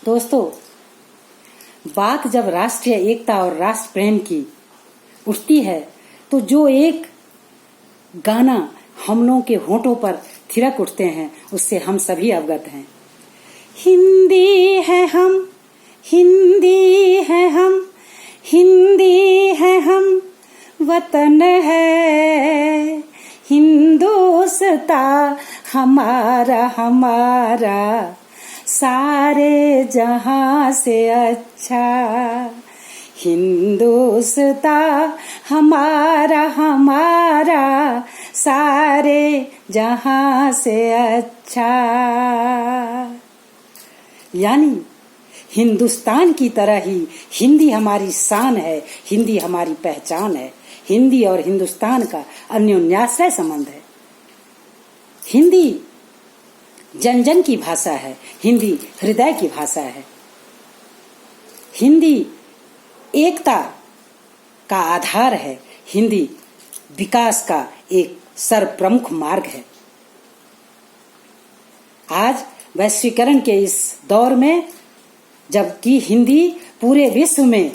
दोस्तों, बात जब राष्ट्रीय एकता और राष्ट्र प्रेम की उठती है तो जो एक गाना हम लोगों के होठों पर थिरक उठते हैं उससे हम सभी अवगत हैं। हिंदी है हम, हिंदी है हम, हिंदी है हम, वतन है हिंदुस्तान हमारा हमारा, सारे जहां से अच्छा हिंदुस्तान हमारा हमारा, सारे जहां से अच्छा। यानी हिंदुस्तान की तरह ही हिंदी हमारी शान है, हिंदी हमारी पहचान है। हिंदी और हिंदुस्तान का अन्योन्याश्रय संबंध है। हिंदी जन जन की भाषा है, हिंदी हृदय की भाषा है। हिंदी एकता का आधार है, हिंदी विकास का एक सर्वप्रमुख मार्ग है। आज वैश्वीकरण के इस दौर में जबकि हिंदी पूरे विश्व में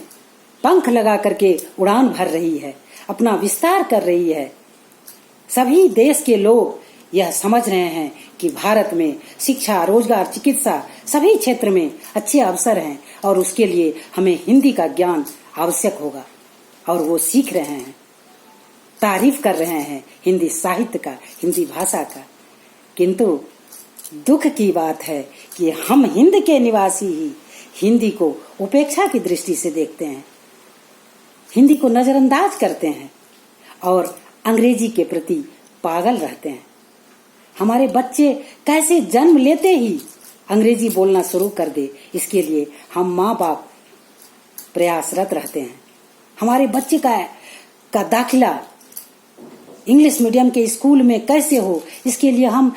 पंख लगा करके उड़ान भर रही है, अपना विस्तार कर रही है, सभी देश के लोग यह समझ रहे हैं कि भारत में शिक्षा, रोजगार, चिकित्सा सभी क्षेत्र में अच्छे अवसर हैं और उसके लिए हमें हिंदी का ज्ञान आवश्यक होगा और वो सीख रहे हैं, तारीफ कर रहे हैं हिंदी साहित्य का, हिंदी भाषा का। किंतु दुख की बात है कि हम हिंद के निवासी ही हिंदी को उपेक्षा की दृष्टि से देखते हैं, हिंदी को नजरअंदाज करते हैं और अंग्रेजी के प्रति पागल रहते हैं। हमारे बच्चे कैसे जन्म लेते ही अंग्रेजी बोलना शुरू कर दे, इसके लिए हम माँ बाप प्रयासरत रहते हैं। हमारे बच्चे का दाखिला इंग्लिश मीडियम के स्कूल में कैसे हो, इसके लिए हम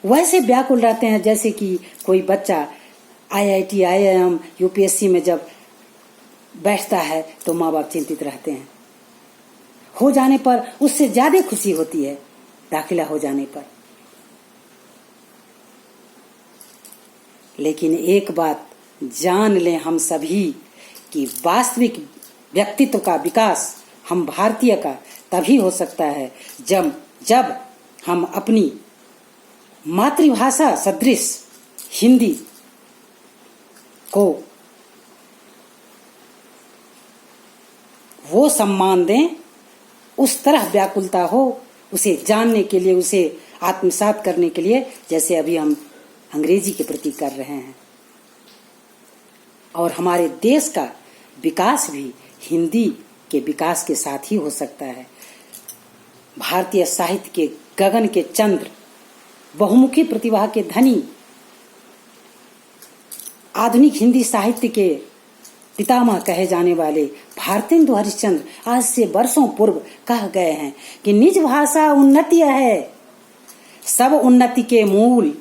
वैसे व्याकुल रहते हैं जैसे कि कोई बच्चा IIT, IIM, UPSC में जब बैठता है तो माँ बाप चिंतित रहते हैं। हो जाने पर उससे ज्यादा खुशी होती है दाखिला हो जाने पर। लेकिन एक बात जान लें हम सभी कि वास्तविक व्यक्तित्व का विकास हम भारतीय का तभी हो सकता है जब हम अपनी मातृभाषा सदृश हिंदी को वो सम्मान दें, उस तरह व्याकुलता हो उसे जानने के लिए, उसे आत्मसात करने के लिए, जैसे अभी हम अंग्रेजी के प्रति कर रहे हैं। और हमारे देश का विकास भी हिंदी के विकास के साथ ही हो सकता है। भारतीय साहित्य के गगन के चंद्र, बहुमुखी प्रतिभा के धनी, आधुनिक हिंदी साहित्य के पितामह कहे जाने वाले भारतेंदु हरिश्चंद्र आज से वर्षों पूर्व कह गए हैं कि निज भाषा उन्नति है सब उन्नति के मूल,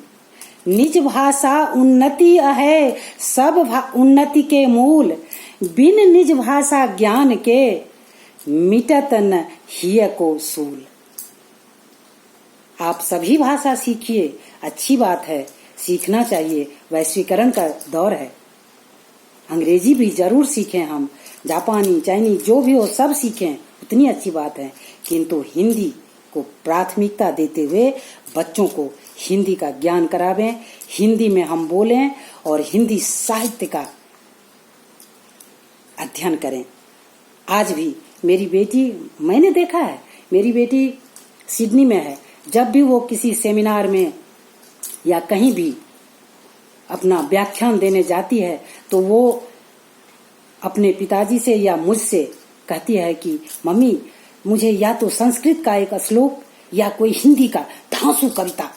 निज भाषा उन्नति है सब उन्नति के मूल, बिन निज भाषा ज्ञान के मिटत न हिय को सूल। आप सभी भाषा सीखिए, अच्छी बात है, सीखना चाहिए, वैश्वीकरण का दौर है। अंग्रेजी भी जरूर सीखें, हम जापानी, चाइनीज जो भी हो सब सीखें, उतनी अच्छी बात है। किंतु हिंदी को प्राथमिकता देते हुए बच्चों को हिंदी का ज्ञान करावें, हिंदी में हम बोलें और हिंदी साहित्य का अध्ययन करें। आज भी मेरी बेटी, मैंने देखा है, मेरी बेटी सिडनी में है, जब भी वो किसी सेमिनार में या कहीं भी अपना व्याख्यान देने जाती है तो वो अपने पिताजी से या मुझसे कहती है कि मम्मी मुझे या तो संस्कृत का एक श्लोक या कोई हिंदी का धांसू कविता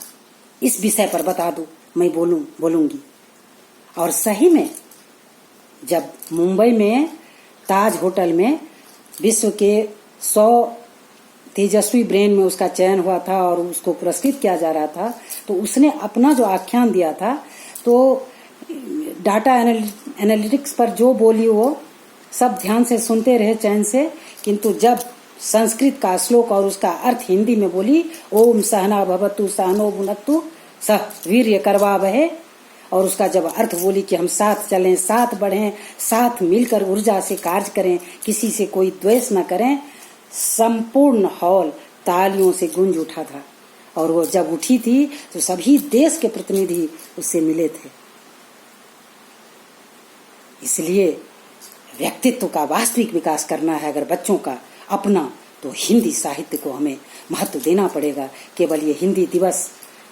इस विषय पर बता दो, मैं बोलूंगी। और सही में जब मुंबई में ताज होटल में विश्व के 100 तेजस्वी ब्रेन में उसका चयन हुआ था और उसको पुरस्कृत किया जा रहा था, तो उसने अपना जो आख्यान दिया था तो डाटा एनालिटिक्स पर जो बोली वो सब ध्यान से सुनते रहे चैन से, किंतु जब संस्कृत का श्लोक और उसका अर्थ हिंदी में बोली, ओम सहना भवतु सहनो भुनक्तु सह वीर्य करवावहे, और उसका जब अर्थ बोली कि हम साथ चलें, साथ बढ़ें, साथ मिलकर ऊर्जा से कार्य करें, किसी से कोई द्वेष न करें, संपूर्ण हॉल तालियों से गूंज उठा था। और वो जब उठी थी तो सभी देश के प्रतिनिधि उससे मिले थे। इसलिए व्यक्तित्व का वास्तविक विकास करना है अगर बच्चों का अपना, तो हिंदी साहित्य को हमें महत्व देना पड़ेगा। केवल ये हिंदी दिवस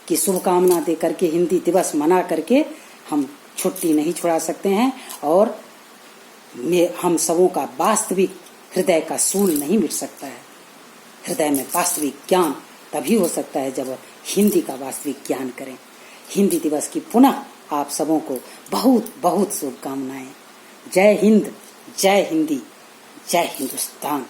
की शुभकामना दे करके, हिंदी दिवस मना करके हम छुट्टी नहीं छुड़ा सकते हैं, और हम सबों का वास्तविक हृदय का सूल नहीं मिट सकता है। हृदय में वास्तविक ज्ञान तभी हो सकता है जब हिंदी का वास्तविक ज्ञान करें। हिंदी दिवस की पुनः आप सबों को बहुत बहुत शुभकामनाएं। जय हिंद, जय हिंदी, जय हिंदुस्तान।